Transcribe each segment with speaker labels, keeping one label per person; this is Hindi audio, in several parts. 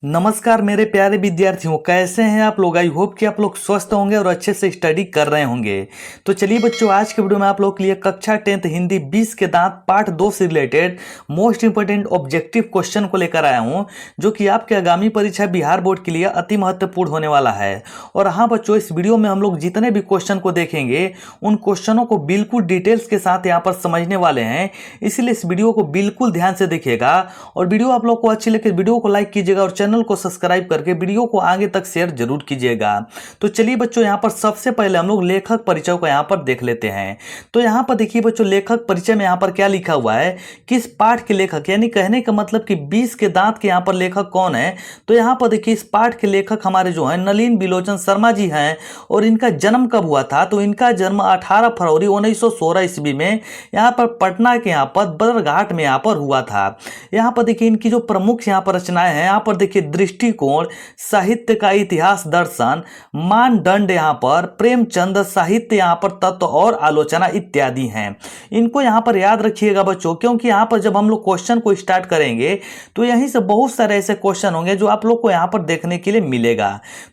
Speaker 1: नमस्कार मेरे प्यारे विद्यार्थियों, कैसे हैं आप लोग। आई होप कि आप लोग स्वस्थ होंगे और अच्छे से स्टडी कर रहे होंगे। तो चलिए बच्चों, आज के वीडियो में आप लोग के लिए कक्षा 10th हिंदी 20 के दांत पार्ट 2 से related most important objective question को लेकर आया हूं, जो कि आपके आगामी परीक्षा बिहार बोर्ड के लिए अति महत्वपूर्ण होने वाला है। और हाँ बच्चों, इस वीडियो में हम लोग जितने भी क्वेश्चन को देखेंगे उन क्वेश्चनों को बिल्कुल डिटेल्स के साथ यहाँ पर समझने वाले हैं, इसलिए इस वीडियो को बिल्कुल ध्यान से देखिएगा। और वीडियो आप लोग को अच्छी लगे वीडियो को लाइक कीजिएगा और चैनल को सब्सक्राइब करके वीडियो को आगे तक शेयर जरूर कीजिएगा। तो चलिए बच्चों, यहाँ पर सबसे पहले हम लोग लेखक परिचय को यहाँ पर देख लेते हैं। तो यहाँ पर देखिए बच्चों, लेखक परिचय में यहाँ पर क्या लिखा हुआ है, किस पाठ के लेखक, यानी कहने का मतलब कि 20 के दांत के यहाँ पर लेखक कौन है। तो यहाँ पर देखिए, इस पाठ के लेखक हमारे जो है नलिन बिलोचन शर्मा जी हैं। और इनका जन्म कब हुआ था, तो इनका जन्म 18 फरवरी 1916 ईस्वी में यहाँ पर पटना के यहाँ पर बदरघाट में यहाँ पर हुआ था। यहाँ पर देखिए, इनकी जो प्रमुख यहाँ पर रचनाएं हैं, यहाँ पर देखिए दृष्टिकोण, साहित्य का इतिहास दर्शन, मानदंड, यहाँ पर प्रेमचंद, साहित्य, यहाँ पर तत्व और आलोचना इत्यादि हैं। इनको यहाँ पर याद रखिएगा बच्चों, क्योंकि यहाँ पर जब हम लोग क्वेश्चन को स्टार्ट करेंगे तो यहीं से बहुत सारे ऐसे क्वेश्चन होंगे जो आप लोग को यहाँ पर देखने के लिए मिलेगा।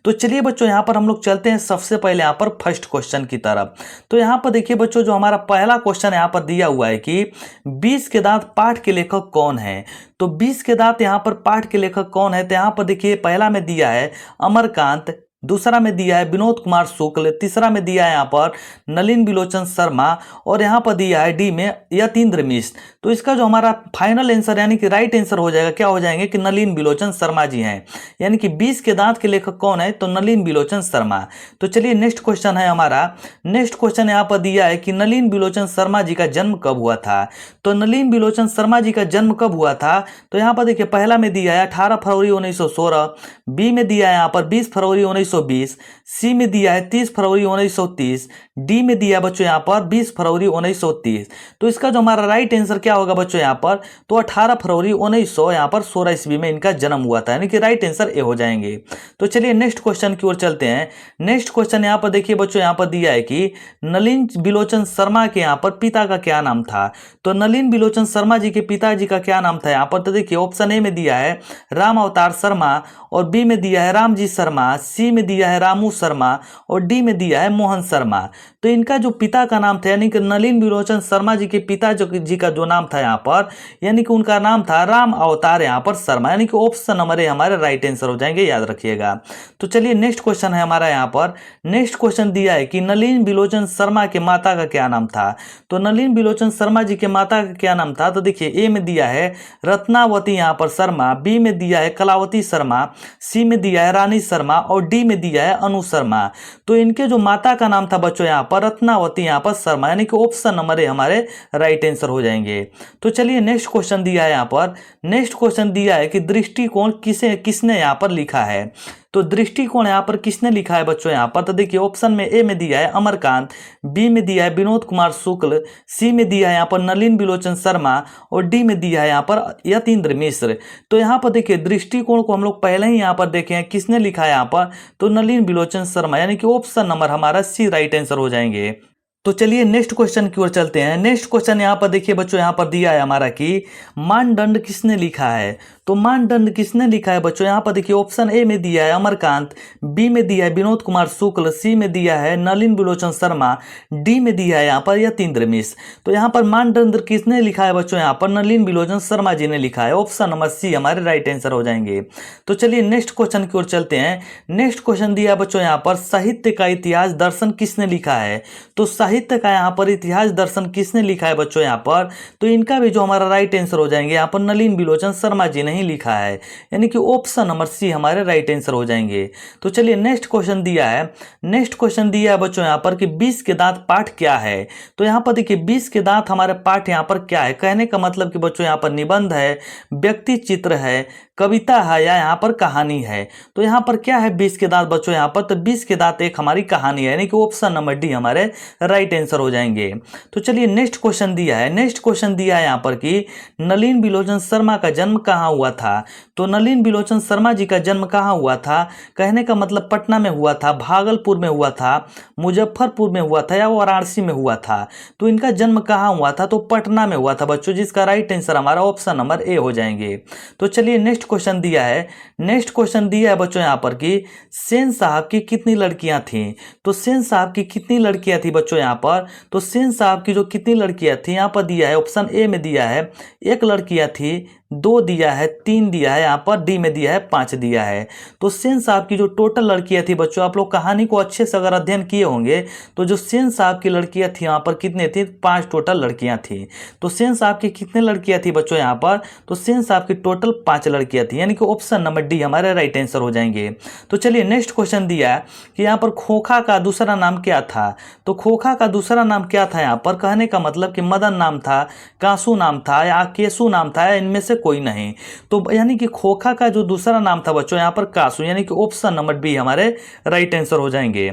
Speaker 1: तो चलिए बच्चों, यहाँ पर हम लोग चलते हैं सबसे पहले यहाँ पर फर्स्ट क्वेश्चन की तरफ। तो यहाँ पर देखिए बच्चों, जो हमारा पहला क्वेश्चन यहाँ पर दिया हुआ है कि 20 के दांत पाठ के लेखक कौन है। तो 20 के दांत यहाँ पर पाठ के लेखक कौन है, तो यहाँ पर देखिए पहला में दिया है अमरकांत, दूसरा में दिया है विनोद कुमार शुक्ल, तीसरा में दिया है यहाँ पर नलिन बिलोचन शर्मा, और यहाँ पर दिया है डी में यतीन्द्र मिश्र। तो इसका जो हमारा फाइनल आंसर यानी कि राइट आंसर हो जाएगा, क्या हो जाएंगे कि नलिन बिलोचन शर्मा जी हैं। यानी कि 20 के दांत के लेखक कौन है, तो नलिन बिलोचन शर्मा। तो चलिए नेक्स्ट क्वेश्चन है हमारा। नेक्स्ट क्वेश्चन यहाँ पर दिया है कि नलिन बिलोचन शर्मा जी का जन्म कब हुआ था। तो नलिन बिलोचन शर्मा जी का जन्म कब हुआ था, तो यहाँ पर देखिए पहला में दिया है 18 फरवरी 1916, बी में दिया है यहाँ पर 20 फरवरी 1920, सी में दिया है 30 फरवरी 1930, डी में दिया बच्चों यहाँ पर 20 फरवरी 1930। तो इसका जो हमारा राइट आंसर क्या होगा बच्चों यहाँ पर, तो 18 फरवरी 1900 यहाँ पर 16 ईस्वी में इनका जन्म हुआ था, यानी कि राइट आंसर ए हो जाएंगे। तो चलिए नेक्स्ट क्वेश्चन की ओर चलते हैं। नेक्स्ट क्वेश्चन यहाँ पर देखिए बच्चों, यहाँ पर दिया है कि नलिन बिलोचन शर्मा के यहाँ पर पिता का क्या नाम था। तो नलिन बिलोचन शर्मा जी के पिताजी का क्या नाम था यहाँ पर, तो देखिए ऑप्शन ए में दिया है राम अवतार शर्मा, और बी में दिया है रामजी शर्मा, सी में दिया है रामू शर्मा, और डी में दिया है मोहन शर्मा। तो इनका जो पिता का नाम था, यानी कि नलिन बिलोचन शर्मा जी के पिता जी का जो नाम था यहाँ पर, यानी कि उनका नाम था राम अवतार यहाँ पर शर्मा, यानी कि ऑप्शन नंबर ए हमारे राइट आंसर हो जाएंगे, याद रखिएगा। तो चलिए नेक्स्ट क्वेश्चन है हमारा यहाँ पर। नेक्स्ट क्वेश्चन दिया है कि नलिन बिलोचन शर्मा के माता का क्या नाम था। तो नलिन बिलोचन शर्मा जी के माता का क्या नाम था, तो देखिए ए में दिया है रत्नावती यहाँ पर शर्मा, बी में दिया है कलावती शर्मा, सी में दिया है रानी शर्मा, और डी में दिया है अनु शर्मा। तो इनके जो माता का नाम था बच्चों यहाँ पर रत्नावती यहाँ पर शर्मा, यानी कि ऑप्शन नंबर ए हमारे राइट आंसर हो जाएंगे। तो चलिए नेक्स्ट क्वेश्चन दिया है यहाँ पर। नेक्स्ट क्वेश्चन दिया है कि दृष्टिकोण किसने यहाँ पर लिखा है। तो दृष्टिकोण यहाँ पर किसने लिखा है बच्चों यहाँ पर, तो देखिए ऑप्शन में ए में दिया है अमरकांत, बी में दिया है विनोद कुमार शुक्ल, सी में दिया है यहाँ पर नलिन बिलोचन शर्मा, और डी में दिया है यहाँ पर यतीन्द्र मिश्र। तो यहाँ पर देखिए दृष्टिकोण को हम लोग पहले ही यहाँ पर देखे हैं, किसने लिखा है यहाँ पर, तो नलिन बिलोचन शर्मा, यानी कि ऑप्शन नंबर हमारा सी राइट आंसर हो जाएंगे। तो चलिए नेक्स्ट क्वेश्चन की ओर चलते हैं। नेक्स्ट क्वेश्चन यहाँ पर देखिए बच्चों, यहाँ पर दिया है हमारा कि मानदंड किसने लिखा है। तो मानदंड किसने लिखा है बच्चों, यहाँ पर देखिए ऑप्शन ए में दिया है अमरकांत, बी में दिया है विनोद कुमार शुक्ल, सी में दिया है नलिन बिलोचन शर्मा, डी में दिया है यहाँ पर यतीन्द्र मिश्र। तो यहाँ पर मानदंड किसने लिखा है बच्चों, यहाँ पर नलिन बिलोचन शर्मा जी ने लिखा है, ऑप्शन नंबर सी हमारे राइट आंसर हो जाएंगे। तो चलिए नेक्स्ट क्वेश्चन की ओर चलते हैं। नेक्स्ट क्वेश्चन दिया है बच्चों यहाँ पर साहित्य का इतिहास दर्शन किसने लिखा है। तो साहित्य का यहाँ पर इतिहास दर्शन किसने लिखा है बच्चों यहाँ पर, तो इनका भी जो हमारा राइट आंसर हो जाएंगे यहाँ पर नलिन बिलोचन शर्मा जी ने ही लिखा है, यानी कि ऑप्शन नंबर सी हमारे राइट आंसर हो जाएंगे। तो चलिए नेक्स्ट क्वेश्चन दिया है। नेक्स्ट क्वेश्चन दिया है बच्चों यहाँ पर कि 20 के दांत पाठ क्या है। तो यहाँ पर देखिए 20 के दांत हमारे पाठ यहाँ पर क्या है, कहने का मतलब कि बच्चों यहाँ पर निबंध है, व्यक्ति चित्र है, कविता है, या यहाँ पर कहानी है। तो यहाँ पर क्या है 20 के दांत बच्चों यहाँ पर, तो 20 के दांत एक हमारी कहानी है, यानी कि ऑप्शन नंबर डी हमारे राइट आंसर हो जाएंगे। तो चलिए नेक्स्ट क्वेश्चन दिया है। नेक्स्ट क्वेश्चन दिया है यहाँ पर कि नलिन बिलोचन शर्मा का जन्म कहाँ हुआ था। तो नलिन बिलोचन शर्मा जी का जन्म कहाँ हुआ था, कहने का मतलब पटना में हुआ था, भागलपुर में हुआ था, मुजफ्फरपुर में हुआ था, या वाराणसी में हुआ था। तो इनका जन्म कहाँ हुआ था, तो पटना में हुआ था बच्चों, जिसका राइट आंसर हमारा ऑप्शन नंबर ए हो जाएंगे। तो चलिए नेक्स्ट क्वेश्चन दिया है, नेक्स्ट क्वेश्चन दिया है बच्चों यहाँ पर कि सेन साहब की कितनी लड़कियां थीं। तो सेन साहब की कितनी लड़कियां थी बच्चों यहाँ पर, तो सेन साहब की जो कितनी लड़कियां थी यहाँ पर दिया है, ऑप्शन ए में दिया है 1 लड़कियां थी, 2 दिया है, 3 दिया है, यहाँ पर डी में दिया है 5 दिया है। तो सेन साहब की जो टोटल लड़कियां थी बच्चों, आप लोग कहानी को अच्छे से अगर अध्ययन किए होंगे तो जो सेन साहब की लड़कियां थी यहाँ पर कितने थी, 5 टोटल लड़कियां थी। तो सेन साहब की कितने लड़कियां थी बच्चों यहाँ पर, तो सेन साहब की टोटल 5 लड़कियां थी, यानी कि ऑप्शन नंबर डी हमारे राइट आंसर हो जाएंगे। तो चलिए नेक्स्ट क्वेश्चन दिया है कि यहाँ पर खोखा का दूसरा नाम क्या था। तो खोखा का दूसरा नाम क्या था, यहाँ पर कहने का मतलब कि मदन नाम था, कांसू नाम था, या केसू नाम था, या इनमें से कोई नहीं। तो यानी कि खोखा का जो दूसरा नाम था बच्चों यहाँ पर कासू, यानी कि ऑप्शन नंबर बी हमारे राइट आंसर हो जाएंगे।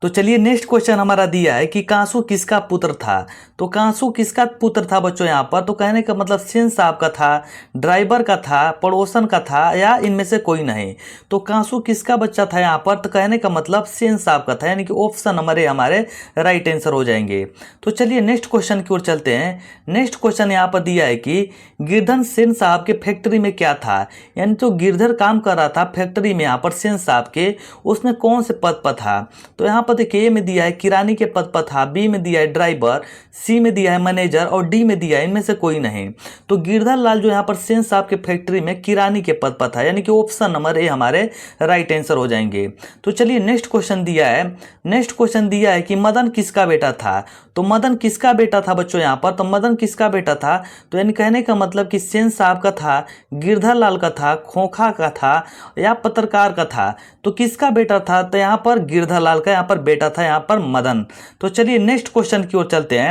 Speaker 1: तो चलिए नेक्स्ट क्वेश्चन हमारा दिया है कि कांसू किसका पुत्र था। तो कांसू किसका पुत्र था बच्चों यहाँ पर, तो कहने का मतलब सेन साहब का था, ड्राइवर का था, पड़ोसन का था, या इनमें से कोई नहीं। तो कांसू किसका बच्चा था यहाँ पर, तो कहने का मतलब सेन साहब का था, यानी कि ऑप्शन नंबर ए हमारे राइट आंसर हो जाएंगे। तो चलिए नेक्स्ट क्वेश्चन की ओर चलते हैं। नेक्स्ट क्वेश्चन यहाँ पर दिया है कि गिरधर सेन साहब के फैक्ट्री में क्या था, यानी तो गिरधर काम कर रहा था फैक्ट्री में यहाँ पर सेन साहब के, उसमें कौन से पद पर था। तो यहाँ पर देखिए ए में दिया है किरानी के पद पर था, बी में दिया है ड्राइवर, सी में दिया है मैनेजर, और डी में दिया है इनमें से कोई नहीं। तो गिरधर लाल जो यहाँ पर सेन साहब के फैक्ट्री में किरानी के पद पर था, यानी कि ऑप्शन नंबर ए हमारे राइट आंसर हो जाएंगे। तो चलिए नेक्स्ट क्वेश्चन दिया है, नेक्स्ट क्वेश्चन दिया है कि मदन किसका बेटा था। तो मदन किसका बेटा था बच्चों यहाँ पर, तो मदन किसका बेटा था, तो यानी कहने का मतलब कि सेन साहब का था, गिरधर लाल का था, खोखा का था, या पत्रकार का था। तो किसका बेटा था, तो यहाँ पर गिरधर लाल का यहाँ पर बेटा था, यहाँ पर मदन। तो चलिए नेक्स्ट क्वेश्चन की ओर चलते हैं।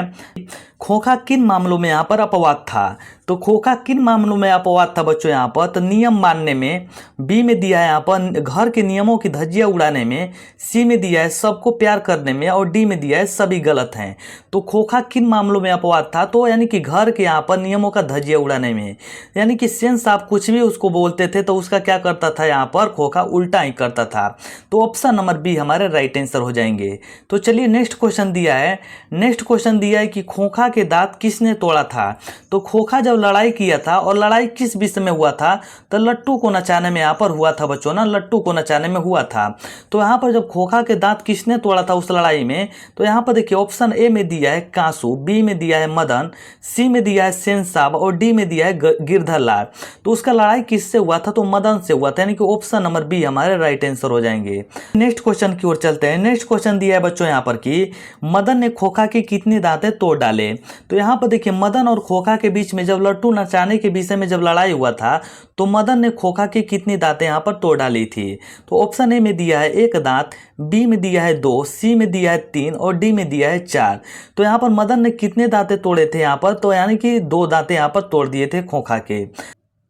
Speaker 1: खोखा किन मामलों में यहाँ पर अपवाद था। तो खोखा किन मामलों में अपवाद था बच्चों यहाँ पर, तो नियम मानने में, बी में दिया है यहाँ पर घर के नियमों की धज्जियां उड़ाने में, सी में दिया है सबको प्यार करने में, और डी में दिया है सभी गलत हैं। तो खोखा किन मामलों में अपवाद था, तो यानी कि घर के यहाँ पर नियमों का धज्जियां उड़ाने में, यानी कि सेन साहब कुछ भी उसको बोलते थे तो उसका क्या करता था यहाँ पर खोखा उल्टा ही करता था। तो ऑप्शन नंबर बी हमारे राइट आंसर हो जाएंगे। तो चलिए नेक्स्ट क्वेश्चन दिया है, नेक्स्ट क्वेश्चन दिया है कि खोखा के दांत किसने तोड़ा था। तो खोखा जब लड़ाई किया था, और लड़ाई किस विषय में हुआ था, तो लट्टू को नचाने में यहाँ पर हुआ था बच्चों ना, लट्टू को नचाने में हुआ था। तो यहाँ पर जब खोखा के दांत किसने तोड़ा था उस लड़ाई में, तो यहाँ पर देखिए ऑप्शन ए में दिया है कांसू, बी में दिया है मदन, सी में दिया है सेन साहब, और डी में दिया है गिरधर लाल। तो उसका लड़ाई किससे हुआ था, तो मदन से हुआ था, यानी कि ऑप्शन नंबर बी हमारे राइट आंसर हो जाएंगे। नेक्स्ट क्वेश्चन की ओर चलते हैं। नेक्स्ट क्वेश्चन दिया है बच्चों यहाँ पर कि मदन ने खोखा के कितने दांतें तोड़ डाले। तो यहाँ पर देखिए मदन और खोखा के बीच में जब लट्टू नचाने के विषय में जब लड़ाई हुआ था, तो मदन ने खोखा की कितनी दांतें यहाँ पर तोड़ डाली थी। तो ऑप्शन ए में दिया है 1 दांत, बी में दिया है 2, सी में दिया है 3, और डी में दिया है 4। तो यहाँ पर मदन ने कितने दांतें तोड़े थे यहाँ पर, तो यानी कि 2 दांतें यहाँ पर तोड़ दिए थे खोखा के।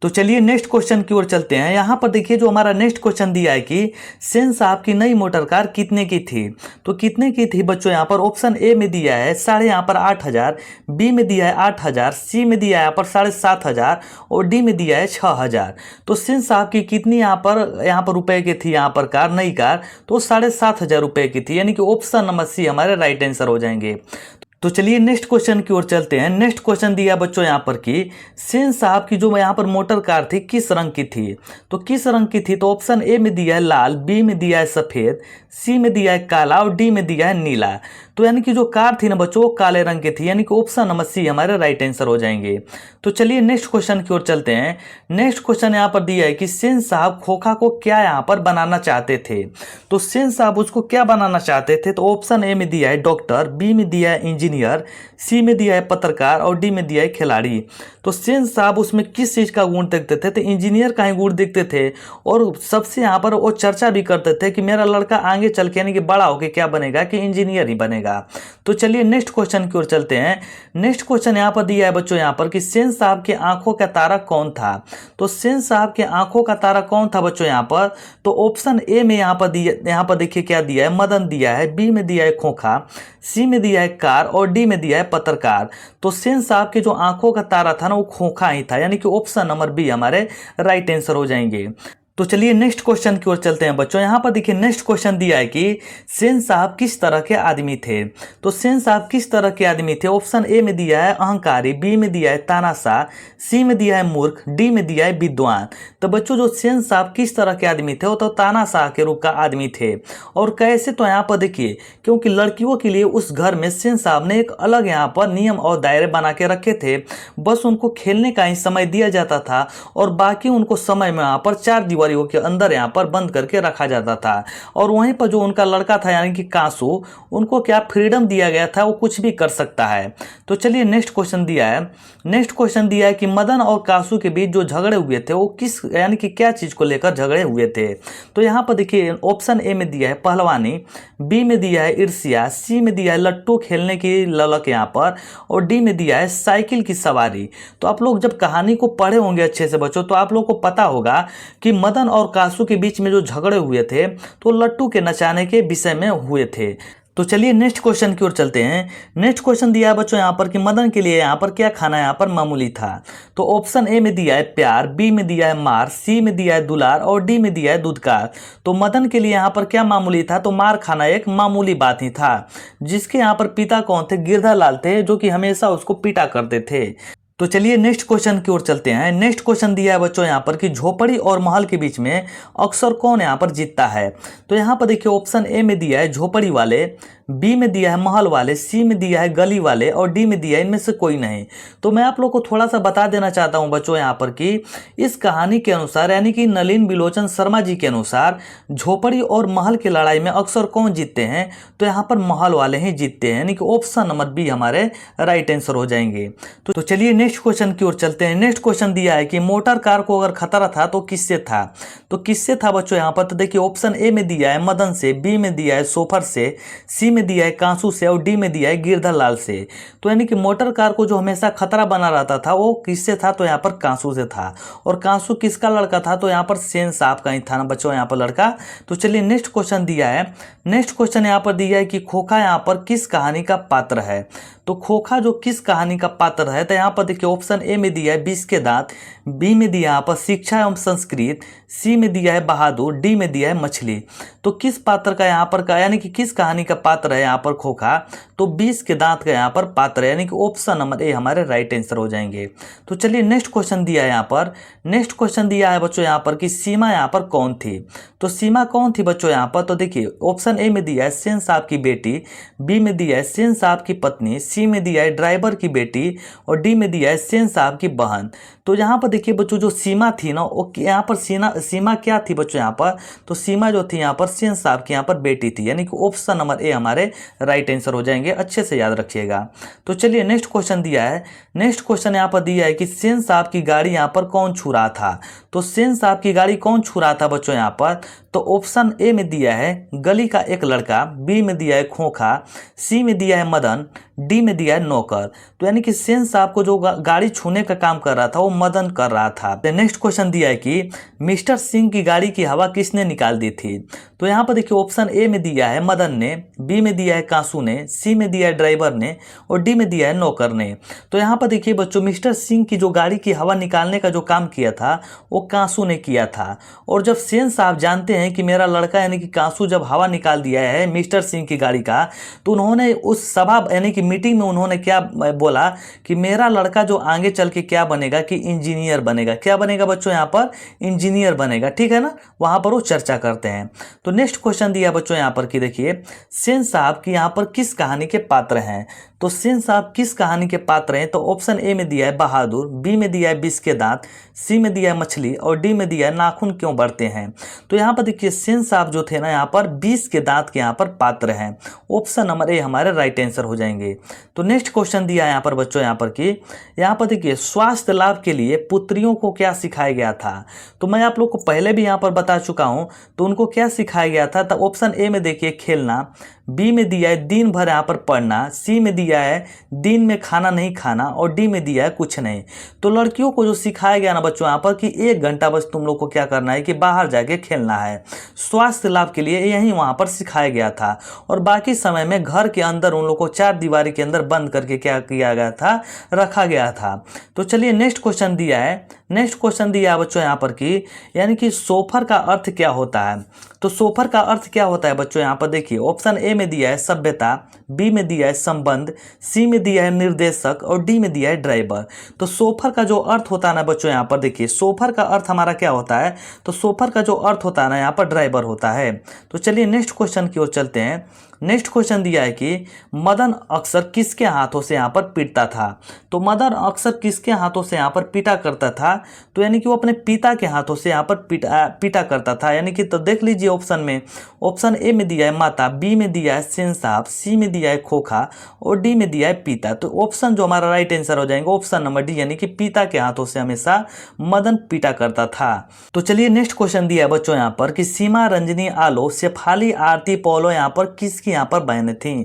Speaker 1: तो चलिए नेक्स्ट क्वेश्चन की ओर चलते हैं। यहाँ पर देखिए जो हमारा नेक्स्ट क्वेश्चन दिया है कि सेन साहब की नई मोटर कार कितने की थी। तो कितने की थी बच्चों यहाँ पर, ऑप्शन ए में दिया है साढ़े यहाँ पर 8,000, बी में दिया है 8,000, सी में दिया है यहाँ पर 7,500, और डी में दिया है 6,000। तो सेन साहब की कितनी यहाँ पर रुपए की थी यहाँ पर कार, नई कार, तो 7,500 रुपए की थी, यानी कि ऑप्शन नंबर सी हमारे राइट आंसर हो जाएंगे। तो चलिए नेक्स्ट क्वेश्चन की ओर चलते हैं। नेक्स्ट क्वेश्चन दिया बच्चों यहाँ पर कि सेन साहब की जो यहाँ पर मोटर कार थी किस रंग की थी। तो किस रंग की थी, तो ऑप्शन ए में दिया है लाल, बी में दिया है सफ़ेद, सी में दिया है काला, और डी में दिया है नीला। तो यानी कि जो कार थी ना बच्चों वो काले रंग की थी, यानी कि ऑप्शन नंबर सी हमारे राइट आंसर हो जाएंगे। तो चलिए नेक्स्ट क्वेश्चन की ओर चलते हैं। नेक्स्ट क्वेश्चन यहाँ पर दिया है कि सेन साहब खोखा को क्या यहाँ पर बनाना चाहते थे। तो सेन साहब उसको क्या बनाना चाहते थे, तो ऑप्शन ए में दिया है डॉक्टर, बी में दिया है इंजीनियर, सी में दिया है पत्रकार, और डी में दिया है खिलाड़ी। तो सेन साहब उसमें किस चीज़ का गुण देखते थे, तो इंजीनियर का ही गुण देखते थे, और सबसे यहाँ पर वो चर्चा भी करते थे कि मेरा लड़का आगे चल के यानी कि बड़ा होकर क्या बनेगा, कि इंजीनियर ही बनेगा। तो चलिए नेक्स्ट क्वेश्चन की ओर चलते हैं। नेक्स्ट क्वेश्चन यहाँ पर दिया है बच्चों यहाँ पर कि सेन साहब के आंखों का तारा कौन था। तो सेन साहब के आंखों का तारा कौन था बच्चों यहाँ पर, तो ऑप्शन ए में यहाँ पर देखिए क्या दिया है, मदन दिया है, बी में दिया है खोखा, सी में दिया है कार, और डी में दिया है पत्रकार। तो सेन साहब के जो आंखों का तारा था ना वो खोखा ही था, यानी कि ऑप्शन नंबर बी हमारे राइट आंसर हो जाएंगे। तो चलिए नेक्स्ट क्वेश्चन की ओर चलते हैं बच्चों। यहाँ पर देखिए नेक्स्ट क्वेश्चन दिया है कि सेन साहब किस तरह के आदमी थे। तो सेन साहब किस तरह के आदमी थे। ऑप्शन ए में दिया है अहंकारी, बी में दिया है तानाशाह, सी में दिया है मूर्ख, डी में दिया है विद्वान। तो बच्चों जो सेन साहब किस तरह के आदमी थे वो तो तानाशाह के रूप का आदमी थे। और कैसे, तो यहाँ पर देखिए क्योंकि लड़कियों के लिए उस घर में सेन साहब ने एक अलग यहाँ पर नियम और दायरे बना के रखे थे। बस उनको खेलने का ही समय दिया जाता था और बाकी उनको समय में यहाँ पर 4 दीवारियों के अंदर यहाँ पर बंद करके रखा जाता था। और वहीं पर जो उनका लड़का था यानी कि कासू, उनको क्या फ्रीडम दिया गया था, वो कुछ भी कर सकता है। तो चलिए नेक्स्ट क्वेश्चन दिया है। नेक्स्ट क्वेश्चन दिया है कि मदन और कासू के बीच जो झगड़े हुए थे वो किस यानी कि क्या चीज को लेकर झगड़े हुए थे। तो यहाँ पर देखिए ऑप्शन ए में दिया है पहलवानी, बी में दिया है ईर्ष्या, सी में दिया है लट्टू खेलने की ललक यहाँ पर, और डी में दिया है साइकिल की सवारी। तो आप लोग जब कहानी को पढ़े होंगे अच्छे से बच्चों तो आप लोग को पता होगा कि मदन और कासू के बीच में जो झगड़े हुए थे तो लट्टू के नचाने के विषय में हुए थे। तो चलिए नेक्स्ट क्वेश्चन की ओर चलते हैं। नेक्स्ट क्वेश्चन दिया है बच्चों यहाँ पर कि मदन के लिए यहाँ पर क्या खाना यहाँ पर मामूली था। तो ऑप्शन ए में दिया है प्यार, बी में दिया है मार, सी में दिया है दुलार और डी में दिया है दुदकार। तो मदन के लिए यहाँ पर क्या मामूली था, तो मार खाना एक मामूली बात ही था। जिसके यहाँ पर पिता कौन थे, गिरधर लाल थे, जो कि हमेशा उसको पीटा करते थे। तो चलिए नेक्स्ट क्वेश्चन की ओर चलते हैं। नेक्स्ट क्वेश्चन दिया है बच्चों यहाँ पर कि झोपड़ी और महल के बीच में अक्सर कौन यहाँ पर जीतता है। तो यहाँ पर देखिए ऑप्शन ए में दिया है झोपड़ी वाले, बी में दिया है महल वाले, सी में दिया है गली वाले और डी में दिया है इनमें से कोई नहीं। तो मैं आप लोग को थोड़ा सा बता देना चाहता हूं बच्चों यहाँ पर कि इस कहानी के अनुसार यानी कि नलिन बिलोचन शर्मा जी के अनुसार झोपड़ी और महल की लड़ाई में अक्सर कौन जीतते हैं, तो यहाँ पर महल वाले ही जीतते हैं, यानी कि ऑप्शन नंबर बी हमारे राइट आंसर हो जाएंगे। तो चलिए नेक्स्ट क्वेश्चन की ओर चलते हैं। नेक्स्ट क्वेश्चन दिया है कि मोटर कार को अगर खतरा था तो किससे था। तो किससे था बच्चों यहाँ पर, तो देखिए ऑप्शन ए में दिया है मदन से, बी में दिया है सोफर से, सी में दिया है कांसू से और डी में दिया है गिरधर लाल से। तो यानी कि मोटर कार को जो हमेशा खतरा बना रहता था वो किससे था, तो यहाँ पर कांसू से था। और कांसू किसका लड़का था, तो यहाँ पर सेन साहब का ही था ना बच्चों यहाँ पर लड़का। तो चलिए नेक्स्ट क्वेश्चन दिया है। नेक्स्ट क्वेश्चन यहाँ पर दिया है कि खोखा यहाँ पर किस कहानी का पात्र है। तो खोखा जो किस कहानी का पात्र है, तो यहाँ पर देखिए ऑप्शन ए में दिया है 20 के दांत, बी में दिया यहाँ पर शिक्षा एवं संस्कृत, सी में दिया है बहादुर, डी में दिया है मछली। तो किस पात्र का यहाँ पर का यानी कि किस कहानी का पात्र है यहाँ पर खोखा, तो 20 के दांत का यहाँ पर पात्र है, यानी कि ऑप्शन नंबर ए हमारे राइट आंसर हो जाएंगे। तो चलिए नेक्स्ट क्वेश्चन दिया है यहाँ पर। नेक्स्ट क्वेश्चन दिया है बच्चों यहाँ पर कि सीमा यहाँ पर कौन थी। तो सीमा कौन थी बच्चों यहाँ पर, तो देखिए ऑप्शन ए में दिया है सेन साहब की बेटी, बी में दिया है सेन साहब की पत्नी, सी में दिया है ड्राइवर की बेटी और डी में दिया है सेन साहब की बहन। तो यहाँ पर देखिए बच्चों जो सीमा थी ना वो यहाँ पर सीमा क्या थी बच्चों यहाँ पर, तो सीमा जो थी यहाँ पर सेन साहब की यहाँ पर बेटी थी, यानी कि ऑप्शन नंबर ए हमारे राइट आंसर हो जाएंगे। अच्छे से याद रखिएगा। तो चलिए नेक्स्ट क्वेश्चन दिया है। नेक्स्ट क्वेश्चन यहाँ पर दिया है कि सेन साहब की गाड़ी यहाँ पर कौन छू रहा था। तो सेन साहब की गाड़ी कौन छू रहा था बच्चों यहाँ पर, तो ऑप्शन ए में दिया है गली का एक लड़का, बी में दिया है खोखा, सी में दिया है मदन, डी में दिया है नौकर। तो यानी कि सेन साहब को जो गाड़ी छूने का काम कर रहा था वो मदन कर रहा था। नेक्स्ट क्वेश्चन दिया है कि मिस्टर सिंह की गाड़ी की हवा किसने निकाल दी थी। तो यहाँ पर देखिए ऑप्शन ए में दिया है मदन ने, बी में दिया है कांसू ने, सी में दिया है ड्राइवर ने और डी में दिया है नौकर ने। तो यहाँ पर देखिए बच्चों मिस्टर सिंह की जो गाड़ी की हवा निकालने का जो काम किया था वो कांसू ने किया था। और जब सेन साहब जानते हैं कि मेरा लड़का यानी कि कांसू जब हवा निकाल दिया है मिस्टर सिंह की गाड़ी का, तो उन्होंने उस सभा यानी कि मीटिंग में उन्होंने क्या बोला कि मेरा लड़का जो आगे चल के क्या बनेगा कि इंजीनियर बनेगा। क्या बनेगा बच्चों यहाँ पर, इंजीनियर बनेगा, ठीक है ना। वहां पर वो चर्चा करते हैं। तो नेक्स्ट क्वेश्चन दिया बच्चों यहाँ पर कि देखिए सेन साहब की यहाँ पर किस कहानी के पात्र हैं। तो सेन साहब किस कहानी के पात्र हैं, तो ऑप्शन ए में दिया है बहादुर, बी में दिया है 20 के दांत, सी में दिया है मछली और डी में दिया है नाखून क्यों बढ़ते हैं। तो यहाँ पर देखिए सेन साहब जो थे ना यहाँ पर 20 के दांत के यहाँ पर पात्र हैं। ऑप्शन नंबर ए हमारे राइट आंसर हो जाएंगे। तो नेक्स्ट क्वेश्चन दिया है यहाँ पर बच्चों यहाँ पर कि यहाँ पर देखिए स्वास्थ्य लाभ के लिए पुत्रियों को क्या सिखाया गया था। तो मैं आप लोग को पहले भी यहाँ पर बता चुका हूँ। तो उनको क्या सिखाया गया था, तो ऑप्शन ए में देखिए खेलना, बी में दिया है दिन भर यहाँ पर पढ़ना, सी में दिया है दिन में खाना नहीं खाना और डी में दिया है कुछ नहीं। तो लड़कियों को जो सिखाया गया ना बच्चों यहाँ पर कि 1 घंटा बस तुम लोग को क्या करना है कि बाहर जाके खेलना है, स्वास्थ्य लाभ के लिए यही वहाँ पर सिखाया गया था। और बाकी समय में घर के अंदर उन लोग को 4 दीवारी के अंदर बंद करके क्या किया गया था, रखा गया था। तो चलिए नेक्स्ट क्वेश्चन दिया है, नेक्स्ट क्वेश्चन दिया है बच्चों यहाँ पर कि यानी कि सोफर का अर्थ क्या होता है। तो सोफर का अर्थ क्या होता है बच्चों यहाँ पर देखिए, ऑप्शन ए में दिया है सभ्यता, बी में दिया है संबंध, सी में दिया है निर्देशक और डी में दिया है ड्राइवर। तो सोफर का जो अर्थ होता है ना बच्चों यहाँ पर देखिए, सोफर का अर्थ हमारा क्या होता है, तो सोफर का जो अर्थ होता है ना यहाँ पर ड्राइवर होता है। तो चलिए नेक्स्ट क्वेश्चन की ओर चलते हैं। नेक्स्ट क्वेश्चन दिया है कि मदन अक्सर किसके हाथों से यहाँ पर पीटता था। तो मदन अक्सर किसके हाथों से यहाँ पर पीटा करता था, तो यानी कि वो अपने पिता के हाथों से यहाँ पर पीटा करता था। यानी कि तो देख लीजिए ऑप्शन में, ऑप्शन ए में दिया है माता, बी में दिया है सेन साहब, सी में दिया है खोखा और डी में दिया है पिता। तो ऑप्शन जो हमारा राइट आंसर हो जाएगा ऑप्शन नंबर डी, यानी कि पिता के हाथों से हमेशा मदन पीटा करता था। तो चलिए नेक्स्ट क्वेश्चन दिया है बच्चों यहाँ पर कि सीमा रंजनी आलो शेफाली आरती पोलो यहाँ पर किसकी यहाँ पर बहनें थीं।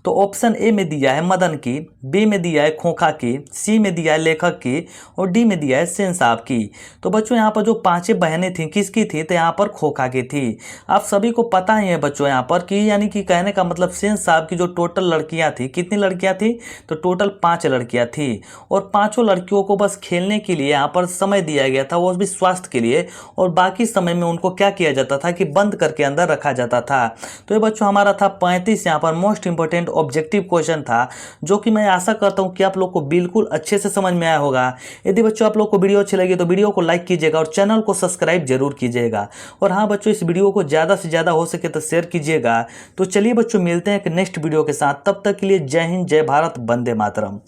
Speaker 1: तो ऑप्शन ए में दिया है मदन की, बी में दिया है खोखा की, सी में दिया है लेखक की और डी में दिया है सेन साहब की। तो बच्चों यहाँ पर जो 5 बहनें थीं किसकी थी, तो यहाँ पर खोखा की थी। आप सभी को पता ही है बच्चों यहाँ पर कि यानी कि कहने का मतलब सेन साहब की जो टोटल लड़कियां थी, कितनी लड़कियां थी, तो टोटल 5 लड़कियां थी और 5 लड़कियों को बस खेलने के लिए यहाँ पर समय दिया गया था, वो भी स्वास्थ्य के लिए, और बाकी समय में उनको क्या किया जाता था कि बंद करके अंदर रखा जाता था। तो ये बच्चों हमारा था 35 यहाँ पर मोस्ट इंपॉर्टेंट ऑब्जेक्टिव क्वेश्चन था, जो कि मैं आशा करता हूँ कि आप लोग को बिल्कुल अच्छे से समझ में आया होगा। यदि बच्चों आप लोग को वीडियो अच्छी लगी तो वीडियो को लाइक कीजिएगा और चैनल को सब्सक्राइब जरूर कीजिएगा। और हाँ बच्चों, इस वीडियो को ज़्यादा से ज़्यादा हो सके तो शेयर कीजिएगा। तो चलिए बच्चों मिलते हैं एक नेक्स्ट वीडियो के साथ, तब तक के लिए जय हिंद, जय भारत, वंदे मातरम।